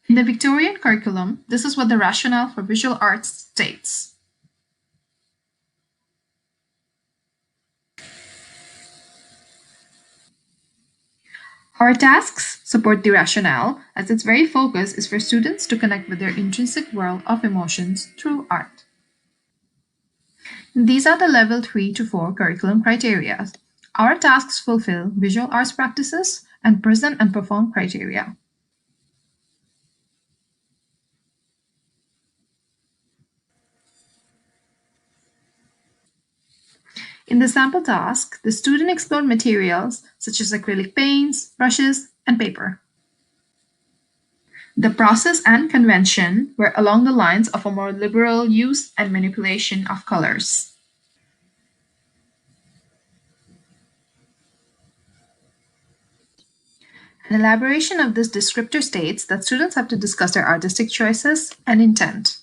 In the Victorian curriculum, this is what the rationale for visual arts states. Our tasks support the rationale, as its very focus is for students to connect with their intrinsic world of emotions through art. These are the level 3 to 4 curriculum criteria. Our tasks fulfill visual arts practices and present and perform criteria. In the sample task, the student explored materials such as acrylic paints, brushes, and paper. The process and convention were along the lines of a more liberal use and manipulation of colors. An elaboration of this descriptor states that students have to discuss their artistic choices and intent.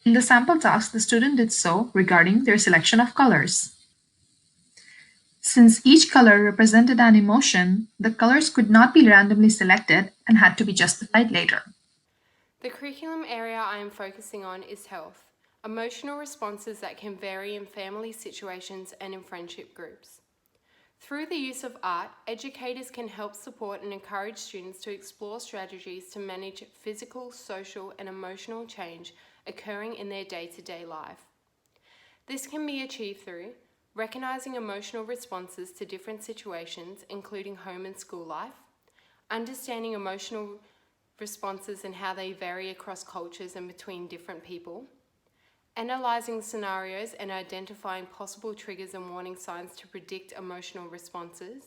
In the sample task, the student did so regarding their selection of colors. Since each color represented an emotion, the colors could not be randomly selected and had to be justified later. The curriculum area I am focusing on is health, emotional responses that can vary in family situations and in friendship groups. Through the use of art, educators can help support and encourage students to explore strategies to manage physical, social, and emotional change occurring in their day-to-day life. This can be achieved through recognizing emotional responses to different situations, including home and school life, understanding emotional responses and how they vary across cultures and between different people, analysing scenarios and identifying possible triggers and warning signs to predict emotional responses,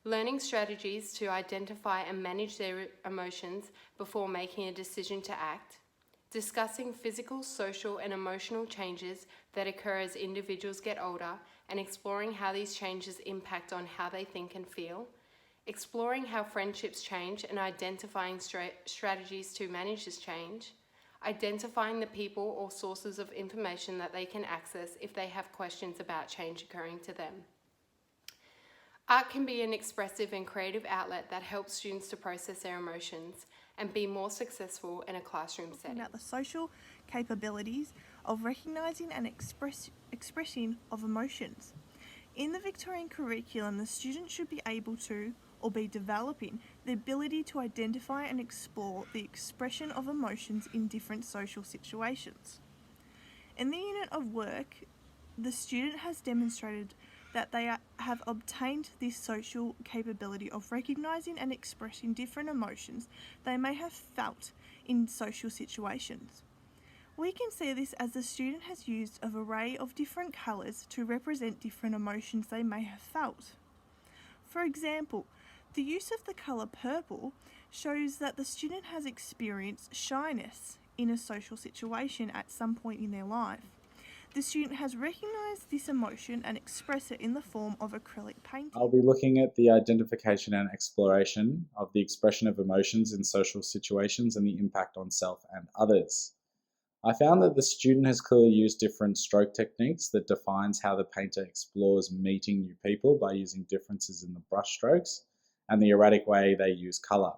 learning strategies to identify and manage their emotions before making a decision to act, discussing physical, social, and emotional changes that occur as individuals get older and exploring how these changes impact on how they think and feel, exploring how friendships change and identifying strategies to manage this change, identifying the people or sources of information that they can access if they have questions about change occurring to them. Art can be an expressive and creative outlet that helps students to process their emotions and be more successful in a classroom setting. About the social capabilities of recognising and expressing of emotions. In the Victorian curriculum, the student should be able to, or be developing, the ability to identify and explore the expression of emotions in different social situations. In the unit of work, the student has demonstrated that they have obtained this social capability of recognising and expressing different emotions they may have felt in social situations. We can see this as the student has used an array of different colours to represent different emotions they may have felt. For example, the use of the colour purple shows that the student has experienced shyness in a social situation at some point in their life. The student has recognised this emotion and expressed it in the form of acrylic painting. I'll be looking at the identification and exploration of the expression of emotions in social situations and the impact on self and others. I found that the student has clearly used different stroke techniques that defines how the painter explores meeting new people by using differences in the brush strokes and the erratic way they use colour.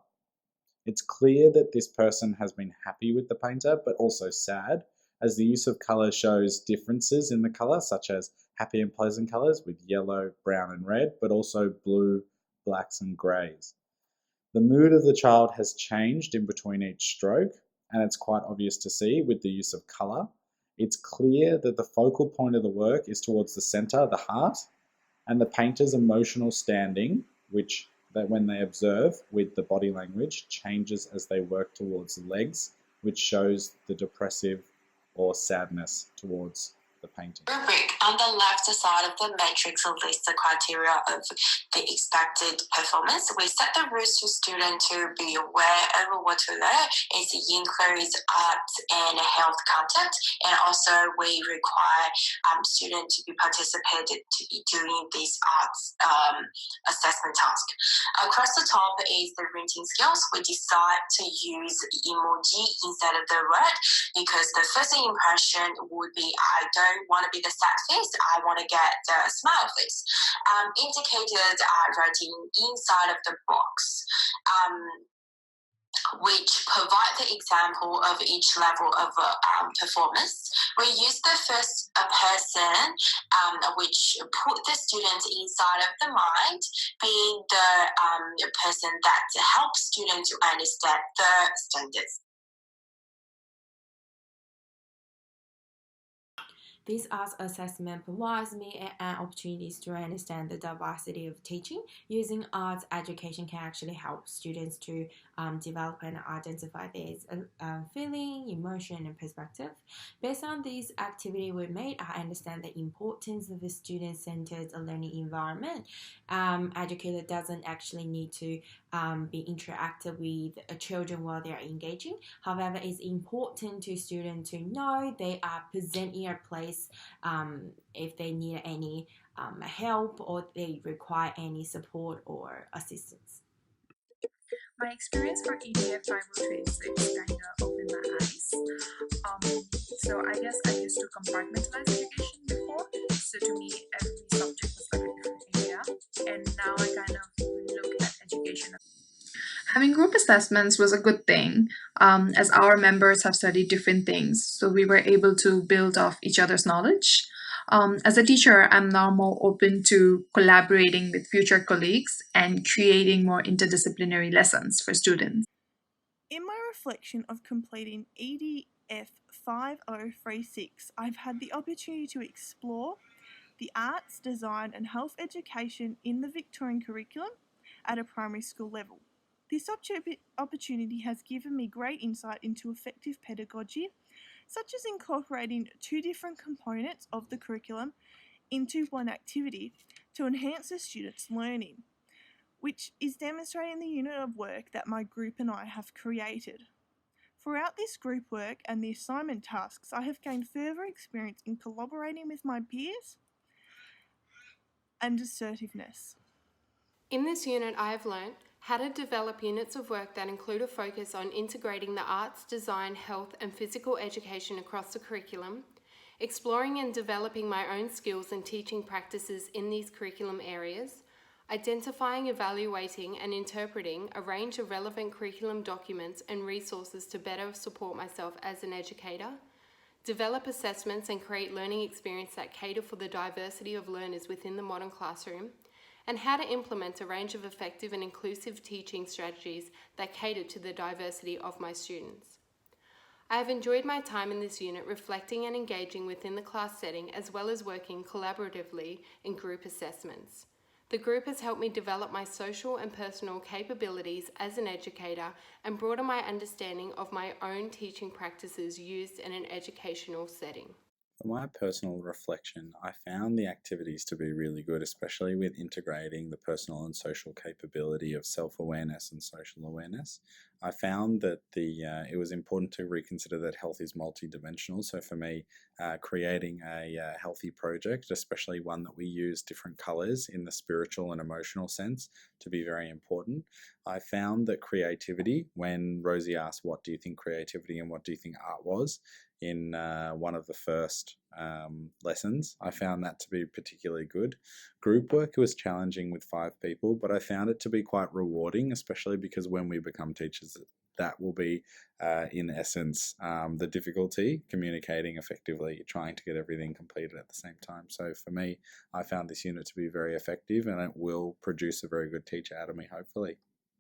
It's clear that this person has been happy with the painter, but also sad, as the use of colour shows differences in the colour, such as happy and pleasant colours with yellow, brown and red, but also blue, blacks and greys. The mood of the child has changed in between each stroke, and it's quite obvious to see with the use of colour. It's clear that the focal point of the work is towards the centre, the heart, and the painter's emotional standing, which that when they observe with the body language changes as they work towards the legs, which shows the depressive or sadness towards the painting. Rubric on the left side of the matrix lists the criteria of the expected performance. We set the rules to students to be aware of what to learn. It includes arts and health content, and also we require students to be participated to be doing these arts assessment task. Across the top is the reading skills. We decide to use emoji instead of the word because the first impression would be I don't want to be the sad face, I want to get the smile face. Indicators are writing inside of the box. which provide the example of each level of performance. We use the first person, which put the student inside of the mind, being the person that helps students to understand the standards. This arts assessment provides me an opportunity to understand the diversity of teaching. Using arts education can actually help students to develop and identify their feeling, emotion, and perspective. Based on this activity we made, I understand the importance of a student-centered learning environment. Educator doesn't actually need to be interactive with children while they are engaging. However, it's important to students to know they are present in a place if they need any help or they require any support or assistance. My experience for EDF 50386 kind of opened my eyes. So I guess I used to compartmentalize education before. So to me, every subject was like a different area, and now I kind of look at education. Having group assessments was a good thing, as our members have studied different things, so we were able to build off each other's knowledge. As a teacher, I'm now more open to collaborating with future colleagues and creating more interdisciplinary lessons for students. In my reflection of completing EDF 5036, I've had the opportunity to explore the arts, design, and health education in the Victorian curriculum at a primary school level. This opportunity has given me great insight into effective pedagogy, such as incorporating two different components of the curriculum into one activity to enhance the students' learning, which is demonstrating the unit of work that my group and I have created. Throughout this group work and the assignment tasks, I have gained further experience in collaborating with my peers and assertiveness. In this unit, I have learnt how to develop units of work that include a focus on integrating the arts, design, health, and physical education across the curriculum, exploring and developing my own skills and teaching practices in these curriculum areas, identifying, evaluating, and interpreting a range of relevant curriculum documents and resources to better support myself as an educator, develop assessments and create learning experience that cater for the diversity of learners within the modern classroom, and how to implement a range of effective and inclusive teaching strategies that cater to the diversity of my students. I have enjoyed my time in this unit reflecting and engaging within the class setting as well as working collaboratively in group assessments. The group has helped me develop my social and personal capabilities as an educator and broaden my understanding of my own teaching practices used in an educational setting. For my personal reflection, I found the activities to be really good, especially with integrating the personal and social capability of self-awareness and social awareness. I found that it was important to reconsider that health is multidimensional. So for me, creating a healthy project, especially one that we use different colors in the spiritual and emotional sense, to be very important. I found that creativity, when Rosie asked, what do you think creativity and what do you think art was, in one of the first lessons, I found that to be particularly good. Group work was challenging with 5 people, but I found it to be quite rewarding, especially because when we become teachers, that will be, in essence, the difficulty, communicating effectively, trying to get everything completed at the same time. So for me, I found this unit to be very effective and it will produce a very good teacher out of me, hopefully.